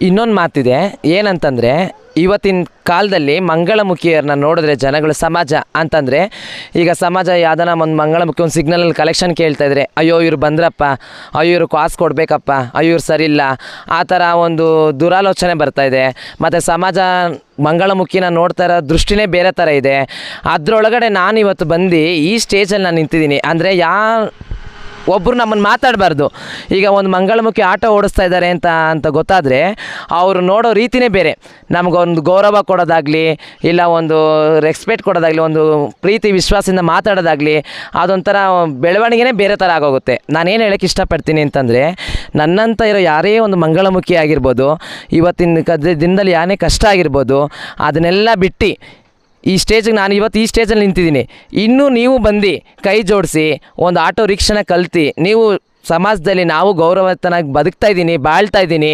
ಇನ್ನೊಂದು ಮಾತಿದೆ, ಏನಂತಂದರೆ ಇವತ್ತಿನ ಕಾಲದಲ್ಲಿ ಮಂಗಳಮುಖಿಯರನ್ನ ನೋಡಿದ್ರೆ ಜನಗಳು ಸಮಾಜ ಅಂತಂದರೆ, ಈಗ ಸಮಾಜ ಯಾವ್ದಾನ ಒಂದು ಮಂಗಳಮುಖಿ ಒಂದು ಸಿಗ್ನಲಲ್ಲಿ ಕಲೆಕ್ಷನ್ ಕೇಳ್ತಾಯಿದ್ರೆ, ಅಯ್ಯೋ ಇವ್ರು ಬಂದ್ರಪ್ಪ, ಅಯ್ಯೋ ಇವ್ರು ಕಾಸು ಕೊಡಬೇಕಪ್ಪ, ಅಯ್ಯೋ ಇವ್ರು ಸರಿಯಿಲ್ಲ, ಆ ಥರ ಒಂದು ದುರಾಲೋಚನೆ ಬರ್ತಾಯಿದೆ. ಮತ್ತು ಸಮಾಜ ಮಂಗಳಮುಖಿನ ನೋಡ್ತಾ ಇರೋ ದೃಷ್ಟಿನೇ ಬೇರೆ ಥರ ಇದೆ. ಅದರೊಳಗಡೆ ನಾನು ಇವತ್ತು ಬಂದು ಈ ಸ್ಟೇಜಲ್ಲಿ ನಾನು ನಿಂತಿದ್ದೀನಿ ಅಂದರೆ ಒಬ್ಬರು ನಮ್ಮನ್ನು ಮಾತಾಡಬಾರ್ದು. ಈಗ ಒಂದು ಮಂಗಳಮುಖಿ ಆಟೋ ಓಡಿಸ್ತಾ ಇದ್ದಾರೆ ಅಂತ ಗೊತ್ತಾದರೆ ಅವರು ನೋಡೋ ರೀತಿಯೇ ಬೇರೆ. ನಮಗೊಂದು ಗೌರವ ಕೊಡೋದಾಗಲಿ, ಇಲ್ಲ ಒಂದು ರೆಸ್ಪೆಕ್ಟ್ ಕೊಡೋದಾಗಲಿ, ಒಂದು ಪ್ರೀತಿ ವಿಶ್ವಾಸದಿಂದ ಮಾತಾಡೋದಾಗಲಿ, ಅದೊಂಥರ ಬೆಳವಣಿಗೆನೇ ಬೇರೆ ಥರ ಆಗೋಗುತ್ತೆ. ನಾನೇನು ಹೇಳೋಕ್ಕೆ ಇಷ್ಟಪಡ್ತೀನಿ ಅಂತಂದರೆ, ನನ್ನಂಥ ಇರೋ ಯಾರೇ ಒಂದು ಮಂಗಳಮುಖಿ ಆಗಿರ್ಬೋದು, ಇವತ್ತಿನ ದಿನದಲ್ಲಿ ಯಾನೇ ಕಷ್ಟ ಆಗಿರ್ಬೋದು, ಅದನ್ನೆಲ್ಲ ಬಿಟ್ಟು ಈ ಸ್ಟೇಜಿಗೆ ನಾನು ಇವತ್ತು ಈ ಸ್ಟೇಜಲ್ಲಿ ನಿಂತಿದ್ದೀನಿ. ಇನ್ನೂ ನೀವು ಬಂದು ಕೈ ಜೋಡಿಸಿ ಒಂದು ಆಟೋ ರಿಕ್ಷಾನ ಕಲ್ತು ನೀವು ಸಮಾಜದಲ್ಲಿ ನಾವು ಗೌರವತನಾಗಿ ಬದುಕ್ತಾ ಇದ್ದೀನಿ, ಬಾಳ್ತಾ ಇದ್ದೀನಿ